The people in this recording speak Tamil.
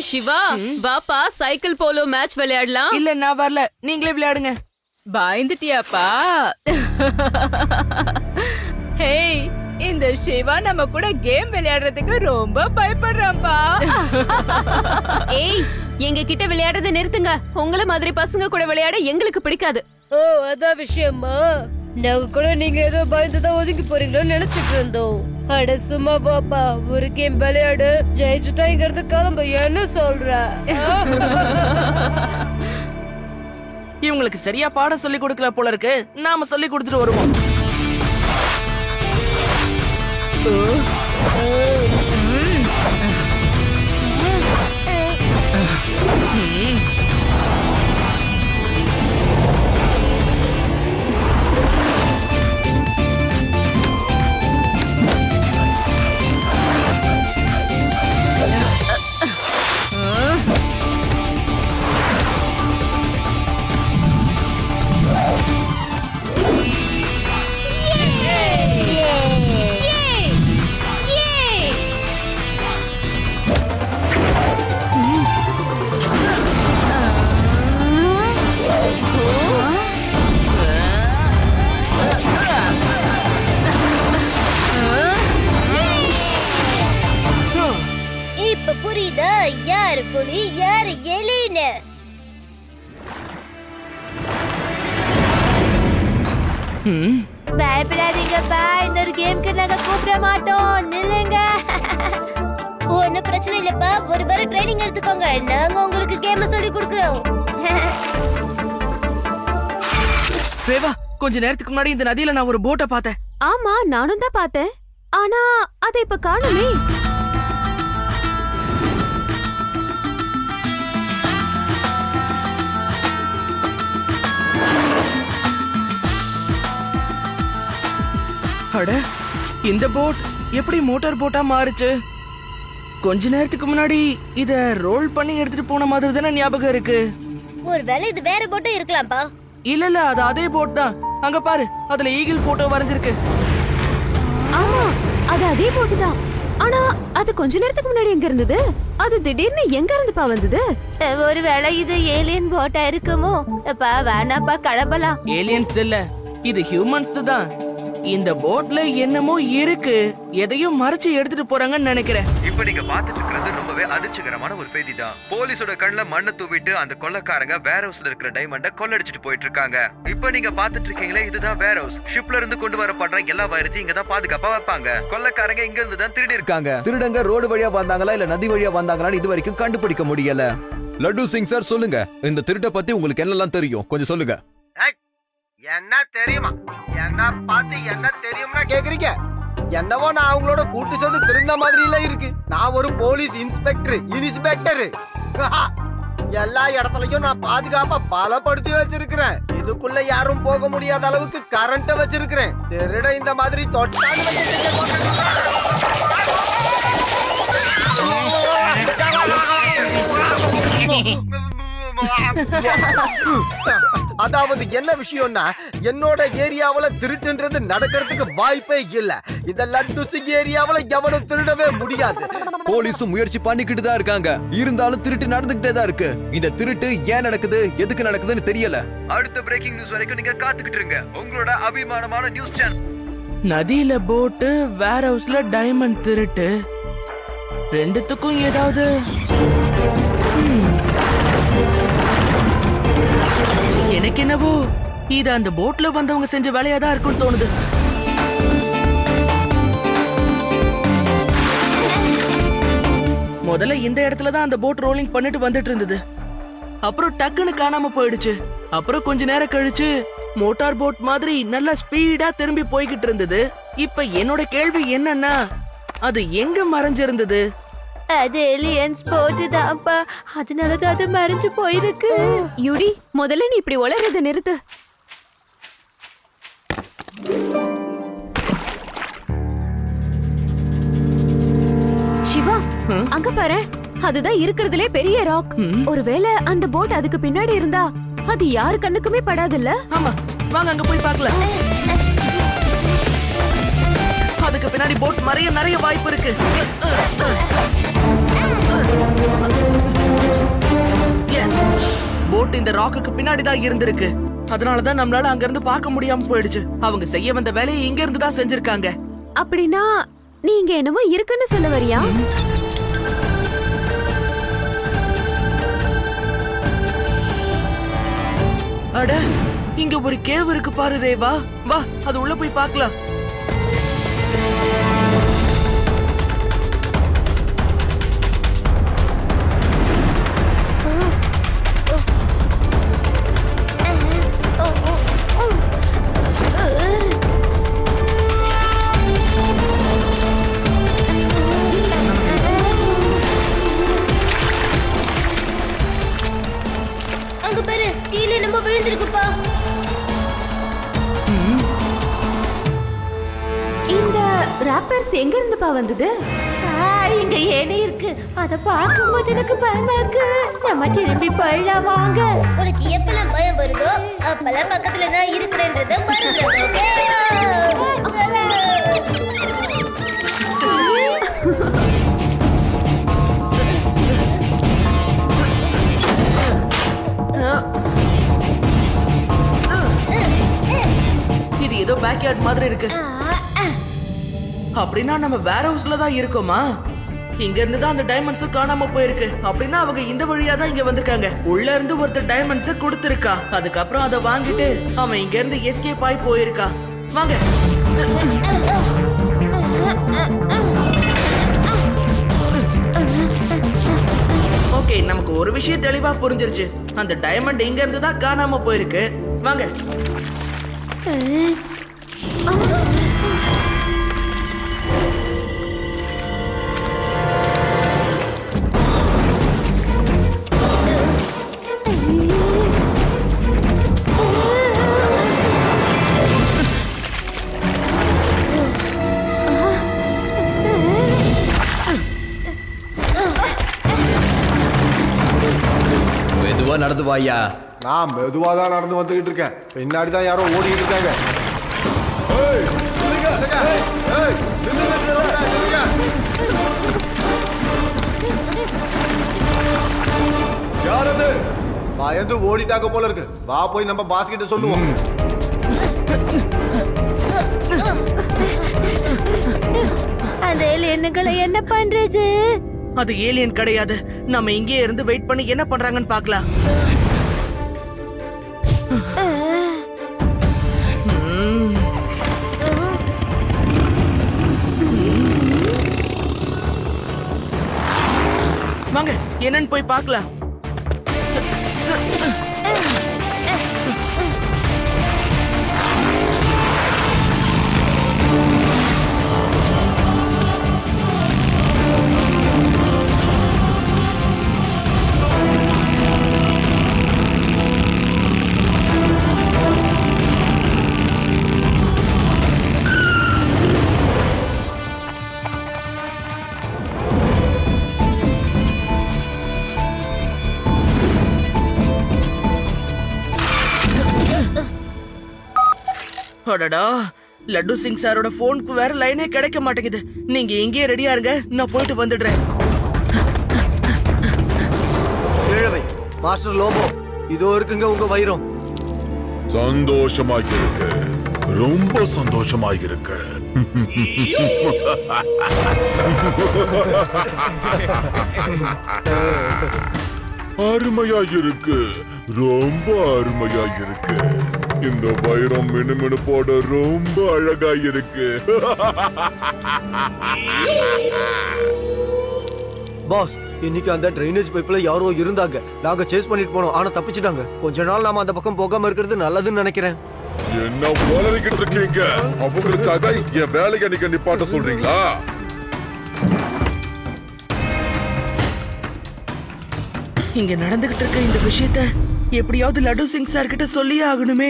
சிவா, வாப்பா சைக்கிள் போலோ மேட்ச் விளையாடலாம். இல்ல நான் வரல, நீங்களே விளையாடுங்க. பயந்துட்டியாப்பா? ஹேய், இந்த சிவா நம்ம கூட கேம் விளையாடுறதுக்கு ரொம்ப பயப்படுறான்பா. ஏய், எங்க கிட்ட விளையாடுறத நிறுத்துங்க. உங்கள மாதிரி பசங்க கூட விளையாட எங்களுக்கு பிடிக்காது. ஓ, அதான் விஷயமா? நாங்க கூட நீங்க ஏதோ பயந்துதான் ஒதுங்கி போறீங்களோன்னு நினைச்சிட்டு இருந்தோம். அட சும்மா பாப்பா, ஒரு கேம் விளையாடு, ஜெயிச்சுட்டாங்கிறது கிளம்ப. என்ன சொல்ற? இவங்களுக்கு சரியா பாடம் சொல்லி கொடுக்கல போல இருக்கு. நாம சொல்லி கொடுத்துட்டு வருவோம். இப்ப புரியுதா யாரு புலி யாரு எலின்னு? பயப்படாதீங்கப்பா, இந்த ஒரு கேம்க்கு நாங்க கூப்பிட மாட்டோம். நில்லுங்க. ஒன்னும் பிரச்சனை இல்லப்பா, ஒரு வாரம் ட்ரைனிங் எடுத்துக்கோங்க. நாங்க உங்களுக்கு கேம் சொல்லி கொடுக்குறோம். ரேவா, கொஞ்ச நேரத்துக்கு முன்னாடி இந்த நதியில நான் ஒரு போட்டை பார்த்தேன். ஆமா, நானும் தான் பார்த்தேன். ஆனா அதை இப்ப காணுமே. அட, இந்த போட் எப்படி மோட்டார் போட்டா மாறுச்சு? கொஞ்ச நேரத்துக்கு முன்னாடி இத ரோல் பண்ணி எடுத்துட்டு போன மாதிரி தானே ஞாபகம் இருக்கு. ஒருவேளை இது வேற போட்டும் இருக்கலாம்ப்பா. இல்ல, அது அதே போட் தான். அங்க பாரு, அதுல ஈகிள் போட்டோ வரைஞ்சிருக்கு. ஆமா, அது அதே போட்டு தான். ஆனா அது கொஞ்ச நேரத்துக்கு முன்னாடி எங்க இருந்தது? அது திடீர்னு எங்க இருந்துப்பா வந்தது? ஒருவேளை இது ஏலியன் போட்டா இருக்குமோ? அப்பா வேணாப்பா, கிளம்பலாம். ஏலியன்ஸ் இல்ல, இது ஹியூமன்ஸ் தான். இந்த போட்ல என்னமோ இருக்கு, எதையும் மறைச்சு எடுத்துட்டு போறாங்கன்னு நினைக்கிறேன். இப்ப நீங்க பாத்துட்டு இருக்கிறது ரொம்பவே அதிர்ச்சிகரமான ஒரு செய்தி தான். போலீஸோட கண்ணுல மண்ணை தூவிட்டு அந்த கொள்ளக்காரங்க வேர் ஹவுஸ்ல இருக்கிற டைமண்ட கொள்ளடிச்சிட்டு போயிட்டு இருக்காங்க. இப்ப நீங்க பாத்துட்டு இருக்கீங்களே, இதுதான் வேர் ஹவுஸ். ஷிப்ல இருந்து கொண்டு வரப்படுற எல்லா வைரத்தையும் இங்க தான் பாதுகாப்பா வைப்பாங்க. கொள்ளக்காரங்க இங்க இருந்து தான் திருடி இருக்காங்க. திருடங்க ரோடு வழியா வந்தாங்களா இல்ல நதி வழியா வந்தாங்களான்னு இது வரைக்கும் கண்டுபிடிக்க முடியல. லட்டு சிங் சார், சொல்லுங்க, இந்த திருட்ட பத்தி உங்களுக்கு என்னெல்லாம் தெரியும் கொஞ்சம் சொல்லுங்க. என்ன தெரியுமா? என்ன பார்த்து என்ன தெரியும்னா கேக்குறீங்க? என்னவோ நான் அவங்களோட கூட்டு சேர்ந்து திருந்த மாதிரி இல்ல இருக்கு. நான் ஒரு போலீஸ் இன்ஸ்பெக்டர். எல்லா இடத்துலயும் நான் பாதுகாப்பா பலப்படுத்தி வச்சிருக்கிறேன். இதுக்குள்ள யாரும் போக முடியாத அளவுக்கு கரண்ட் வச்சிருக்கிறேன். திருட இந்த மாதிரி தொட்டாங்க. அதாவது என்ன விஷயம்னா, என்னோட ஏரியாவுல திருட்டுன்றது நடக்கிறதுக்கு வாய்ப்பே இல்ல. இந்த லட்டு சிங் ஏரியாவுல எவனும் திருடவே முடியாது. போலீஸும் முயற்சி பண்ணிக்கிட்டு தான் இருக்காங்க. இருந்தாலும் திருட்டு நடந்துகிட்டே தான் இருக்கு. இந்த திருட்டு ஏன் நடக்குது, எதுக்கு நடக்குதுன்னு தெரியல. அடுத்த பிரேக்கிங் நியூஸ் வரைக்கும் நீங்க காத்துக்கிட்டு இருங்க. உங்களோட அபிமானமான நியூஸ் சேனல். நதியில போட்டு, வேர் ஹவுஸ்ல டைமண்ட் திருட்டு, ரெண்டுத்துக்கும் ஏதாவது எனக்கு என்னவோ இது அந்த போட்ல வந்தவங்க செஞ்ச வேலையா தான் இருக்கும்னு தோணுது. முதல்ல இந்த இடத்துல தான் அந்த போட் ரோலிங் பண்ணிட்டு வந்துட்டு இருந்தது. அப்புறம் டக்குன்னு காணாம போயிடுச்சு. அப்புறம் கொஞ்ச நேரம் கழிச்சு மோட்டார் போட் மாதிரி நல்லா ஸ்பீடா திரும்பி போய்கிட்டு இருந்தது. இப்ப என்னோட கேள்வி என்னன்னா, அது எங்க மறைஞ்சிருந்தது? அது ஏலியன்ஸ் போட்டு தான்ப்பா, அதனாலதான் அது மறைஞ்சு போயிருக்கு. யுடி, முதல்ல நீ இப்படி உளறத நிறுத்து. சிவா, அங்க பாரு, அதுதான் இருக்கிறதுலே பெரிய ராக். ஒருவேளை அந்த போட் அதுக்கு பின்னாடி இருந்தா அது யாரு கண்ணுக்குமே படாதுல்ல? ஆமா, வாங்க அங்க போய் பார்க்கலாம். அதுக்கு பின்னாடி போட் நிறைய வாய்ப்பு இருக்கு. போட் இந்த ராக்குக்கு பின்னாடி தான் இருந்திருக்கு. அதனாலதான் நம்மளால அங்க இருந்து பார்க்க முடியாம போயிடுச்சு. அவங்க செய்ய வந்த வேலையை இங்க இருந்து தான் செஞ்சிருக்காங்க. அப்படின்னா நீங்க என்னமோ இருக்குன்னு சொல்ல வரியா? அட, இங்க ஒரு கேவ் இருக்கு பாரு ரேவா. வா, அது உள்ள போய் பார்க்கலாம். அங்க பாரு, கீழே நம்ம விழுந்திருக்குப்பா. இந்த ராப்பர்ஸ் எங்க இருந்துப்பா வந்தது? இங்க ஏனே இருக்கு. அத பார்க்கும்போது எனக்கு பயமா இருக்கு. நம்ம திரும்பி போயிடலாம் வாங்க. உனக்கு எப்பலாம் பயம் வருதோ அப்பலாம் பக்கத்துல நான் இருக்கிறேன்றத மறந்துடாத. இது ஏதோ பேக்யார்ட் மாதிரி இருக்கு. அப்படின்னா நம்ம வேர் ஹவுஸ்ல தான் இருக்கோமா? இங்க இருந்து தான் அந்த டைமண்ட்ஸ் காணாம போயிருக்கு. அப்படின்னா அவங்க இந்த வழியா தான் இங்க வந்திருக்காங்க. உள்ள இருந்து ஒருத்தர் டைமண்ட்ஸ் கொடுத்திருக்கா. அதுக்கப்புறம் அதை வாங்கிட்டு அவன் இங்க இருந்து எஸ்கேப் ஆகி போயிருக்கா. வாங்க. ஓகே, நமக்கு ஒரு விஷயம் தெளிவா புரிஞ்சிருச்சு. அந்த டைமண்ட் இங்க இருந்து தான் காணாம போயிருக்கு. வாங்க. மெதுவா நடந்து வாயா. நான் மெதுவா தான் நடந்து வந்துகிட்டு இருக்கேன். பின்னாடி தான் யாரோ ஓடிட்டு இருக்காங்க. யாரது? பயந்து ஓடிட்டாங்க போல இருக்கு. வா போய் நம்ம பாஸ் கிட்ட சொல்லுவோம். அந்த ஏலியன்களை என்ன பண்றது? அது ஏலியன் கிடையாது. நம்ம இங்கே இருந்து வெயிட் பண்ணி என்ன பண்றாங்கன்னு பார்க்கலாம். வாங்க, என்னன்னு போய் பார்க்கலாம். அடடா, லட்டு சிங் சாரோட போனுக்கு வேற லைனே கிடைக்க மாட்டேங்குது. நீங்க எங்கேயே ரெடியா இருங்க, நான் போயிட்டு வந்துடுறேன். ஏழவை மாஸ்டர் லோபோ, இதோ இருக்குங்க உங்க வைரம். சந்தோஷமாக இருக்கு, ரொம்ப சந்தோஷமாக இருக்கு. அருமையா இருக்கு, ரொம்ப அருமையா இருக்கு. இந்த வைரம் மினுமினுப்போட ரொம்ப அழகா இருக்கு. பாஸ், இன்னைக்கு அந்த ட்ரைனேஜ் பைப்ல யாரோ இருந்தாங்க. நாங்க சேஸ் பண்ணிட்டு போனோம், ஆனா தப்பிச்சிட்டாங்க. கொஞ்ச நாள் நாம அந்த பக்கம் போகாம இருக்கிறது நல்லதுன்னு நினைக்கிறேன். என்ன வளரிக்கிட்டு இருக்கீங்க? அவங்களுக்காக என் வேலையை நீங்க நிப்பாட்ட சொல்றீங்களா? இங்க நடந்துகிட்டு இருக்க இந்த விஷயத்த எப்படியாவது லட்டு சிங் சார் கிட்ட சொல்லியே ஆகணுமே.